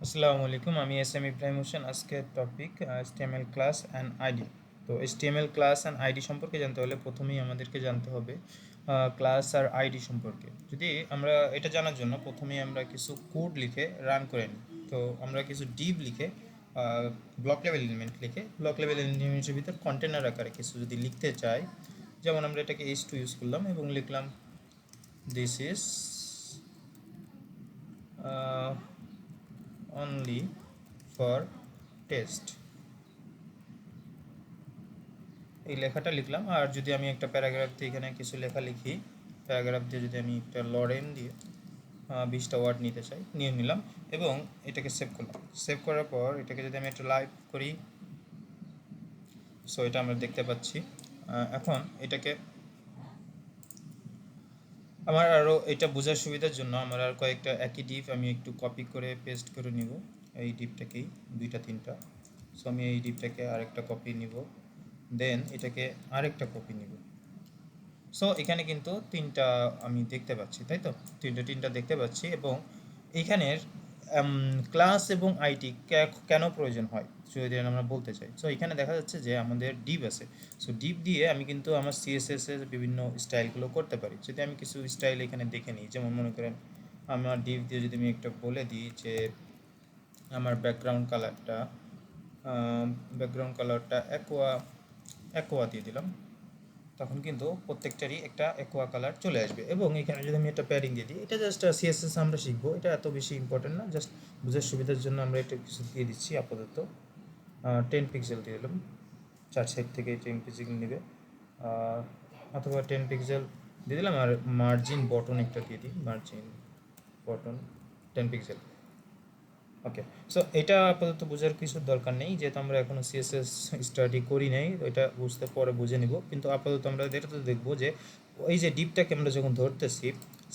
আসসালামু আলাইকুম, আমি এস এম ইব্রাহিম হোসেন। আজকের topic HTML class and ID. তো HTML ক্লাস অ্যান্ড আইডি সম্পর্কে জানতে হলে প্রথমেই আমাদেরকে জানতে হবে ক্লাস আর আইডি সম্পর্কে। যদি আমরা এটা জানার জন্য প্রথমেই আমরা কিছু কোড লিখে রান করে নিই। তো আমরা কিছু ডিভ লিখে ব্লক লেভেল এলিমেন্ট লিখে ব্লক লেভেল এলিমেন্টের ভিতর কন্টেনার আকারে কিছু যদি লিখতে চাই, যেমন আমরা এটাকে H2 ইউজ করলাম এবং লিখলাম this is only for test। এই লেখাটা লিখলাম। আর যদি আমি একটা প্যারাগ্রাফ দিয়ে এখানে কিছু লেখা লিখি, প্যারাগ্রাফ দিয়ে যদি আমি একটা লরেন দিয়ে 20টা ওয়ার্ড নিতে চাই, নিয়ে নিলাম এবং এটাকে সেভ করলাম। সেভ করার পর এটাকে যদি আমি একটা লাইভ করি, সো এটা আমরা দেখতে পাচ্ছি। এখন এটাকে আমার আরও এটা বোঝার সুবিধার জন্য আমার আর কয়েকটা একই ডিপ আমি একটু কপি করে পেস্ট করে নিব। এই ডিপটাকেই দুইটা তিনটা, সো আমি এই ডিপটাকে আরেকটা কপি নিব, দেন এটাকে আরেকটা কপি নিব। সো এখানে কিন্তু তিনটা আমি দেখতে পাচ্ছি, তাই তো? তিনটা দেখতে পাচ্ছি। এবং এইখানের ক্লাস এবং আইটি কেন প্রয়োজন হয় যদি আমরা বলতে চাই। সো এখানে দেখা যাচ্ছে যে আমাদের ডিভ আছে। সো ডিভ দিয়ে আমি কিন্তু আমার সিএসএস এর বিভিন্ন স্টাইলগুলো করতে পারি। যদি আমি কিছু স্টাইল এখানে দেখে নিই, যেমন মনে করেন আমার ডিভ দিয়ে যদি আমি একটা বলে দিই যে আমার ব্যাকগ্রাউন্ড কালারটা অ্যাকোয়া দিয়ে দিলাম, তখন কিন্তু প্রত্যেকটারই একটা অ্যাকোয়া কালার চলে আসবে। এবং এখানে যদি আমি একটা প্যাডিং দিয়ে দিই, এটা জাস্ট সিএসএস আমরা শিখবো, এটা এত বেশি ইম্পর্টেন্ট না, জাস্ট বোঝার সুবিধার জন্য আমরা এটা কিছু দিয়ে দিচ্ছি আপাতত। 10 পিক্সেল দিয়ে দিলাম, 4 সাইড থেকে 10 পিক্সেল নেবে, অথবা 10 পিক্সেল দিয়ে দিলাম। আর মার্জিন বটন একটা দিয়ে দিই, মার্জিন বটন 10 পিক্সেল। ওকে। সো এটা আপাতত বোঝার কিছু দরকার নেই, যেহেতু আমরা এখনও সিএসএস স্টাডি করি নাই, এটা বুঝতে পরে বুঝে নিব। কিন্তু আপাতত আমরা এটা তো দেখবো যে এই যে ডিপটাকে আমরা যখন ধরতেছি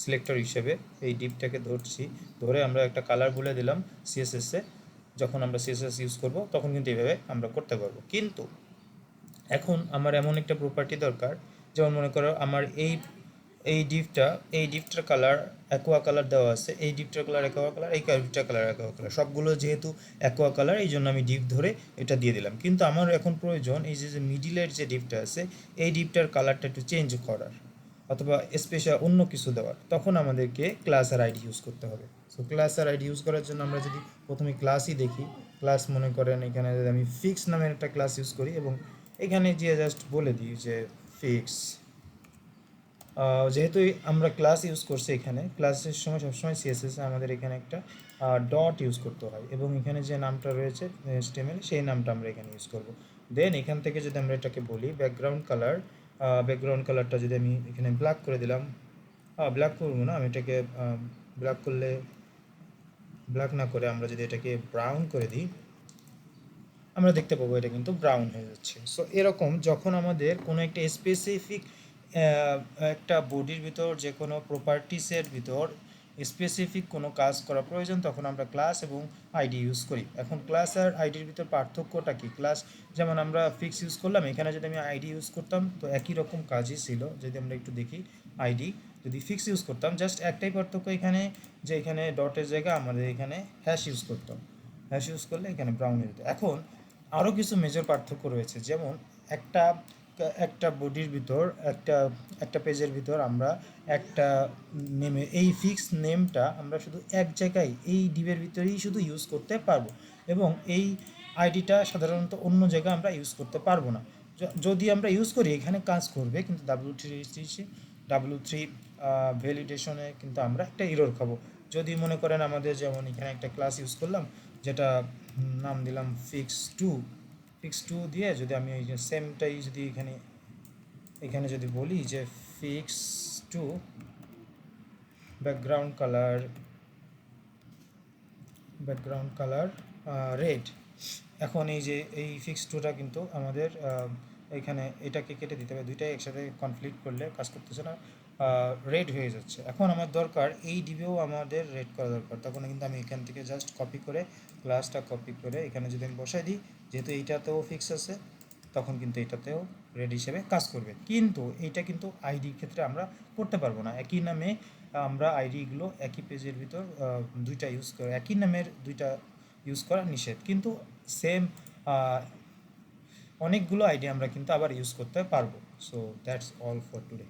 সিলেক্টর হিসেবে, এই ডিপটাকে ধরছি, ধরে আমরা একটা কালার বলে দিলাম সিএসএসে। যখন আমরা সিএসএস ইউজ করব তখন কিন্তু এইভাবে আমরা করতে পারবো। কিন্তু এখন আমার এমন একটা প্রপার্টি দরকার, যেমন মনে করো আমার এই ডিপটার কালার অ্যাকোয়া কালার দেওয়া আছে, এই ডিপটার কালার অ্যাকোয়া কালার, এই ডিপটার কালার অ্যাকোয়া কালার, সবগুলো যেহেতু অ্যাকোয়া কালার, এই জন্য আমি ডিপ ধরে এটা দিয়ে দিলাম। কিন্তু আমার এখন প্রয়োজন এই যে মিডিলের যে ডিপটা আছে, এই ডিপটার কালারটা একটু চেঞ্জ করার, অথবা স্পেশাল অন্য কিছু দেওয়ার। তখন আমাদেরকে ক্লাস আর আইডি ইউজ করতে হবে। সো ক্লাস আর আইডি ইউজ করার জন্য আমরা যদি প্রথমে ক্লাসই দেখি, ক্লাস মনে করেন এখানে যদি আমি ফিক্স নামের একটা ক্লাস ইউজ করি এবং এখানে গিয়ে জাস্ট বলে দিই যে ফিক্স। যেহেতু আমরা ক্লাস ইউজ করছি, এখানে ক্লাসের সময় সবসময় সিএসএস আমাদের এখানে একটা ডট ইউজ করতে হয়, এবং এখানে যে নামটা রয়েছে HTML, সেই নামটা আমরা এখানে ইউজ করব। দেন এখান থেকে যদি আমরা এটাকে বলি ব্যাকগ্রাউন্ড কালারটা যদি আমি এখানে ব্ল্যাক করে দিলাম, ব্ল্যাক করবো না, আমি এটাকে ব্ল্যাক করলে, ব্ল্যাক না করে আমরা যদি এটাকে ব্রাউন করে দিই, আমরা দেখতে পাবো এটা কিন্তু ব্রাউন হয়ে যাচ্ছে। সো এরকম যখন আমাদের কোনো একটা স্পেসিফিক একটা বডির ভিতর, যে কোনো প্রপার্টিসের ভিতর স্পেসিফিক কোনো কাজ করা প্রয়োজন, তখন আমরা ক্লাস এবং আইডি ইউজ করি। এখন ক্লাস আর আইডির ভিতর পার্থক্যটা কি? ক্লাস যেমন আমরা ফিক্স ইউজ করলাম, এখানে যদি আমি আইডি ইউজ করতাম তো একই রকম কাজই ছিল। যদি আমরা একটু দেখি, আইডি যদি ফিক্স ইউজ করতাম, জাস্ট একটাই পার্থক্য এখানে, যে এখানে ডটের জায়গায় আমাদের এখানে হ্যাশ ইউজ করতাম। হ্যাশ ইউজ করলে এখানে ব্রাউন হয়ে যেত। এখন আরও কিছু মেজর পার্থক্য রয়েছে, যেমন একটা একটা বডির ভিতর, একটা একটা পেজের ভিতর আমরা একটা নেমে, এই ফিক্স নেমটা আমরা শুধু এক জায়গায় এই ডিভের ভিতরেই শুধু ইউজ করতে পারবো, এবং এই আইডিটা সাধারণত অন্য জায়গায় আমরা ইউজ করতে পারবো না। যদি আমরা ইউজ করি এখানে কাজ করবে, কিন্তু W3 ভ্যালিডেশনে কিন্তু আমরা একটা এরর খাবো। যদি মনে করেন আমাদের, যেমন এখানে একটা ক্লাস ইউজ করলাম, যেটা নাম দিলাম ফিক্স টু দিয়ে, যদি আমি এই যে সেমটাই যদি এখানে এখানে যদি বলি যে fix to background colour red. এখন এই যে এই ফিক্স টুটা কিন্তু আমাদের এখানে এটাকে কেটে দিতে হবে, দুইটাই একসাথে কনফ্লিক্ট করলে কাজ করতেছে না, রেড হয়ে যাচ্ছে। এখন আমার দরকার এই ডিবেও আমাদের রেড করা দরকার, তখন কিন্তু আমি এখান থেকে জাস্ট কপি করে, ক্লাসটা কপি করে এখানে যদি আমি বসাই দিই, যেহেতু এইটাতেও ফিক্স আছে, তখন কিন্তু এটাতেও রেড হিসেবে কাজ করবে। কিন্তু এইটা কিন্তু আইডির ক্ষেত্রে আমরা করতে পারবো না। একই নামে আমরা আইডিগুলো একই পেজের ভিতর দুইটা ইউজ করে, একই নামের দুইটা ইউজ করা নিষেধ, কিন্তু সেম অনেকগুলো আইডি আমরা কিন্তু আবার ইউজ করতে পারবো। So that's all for today.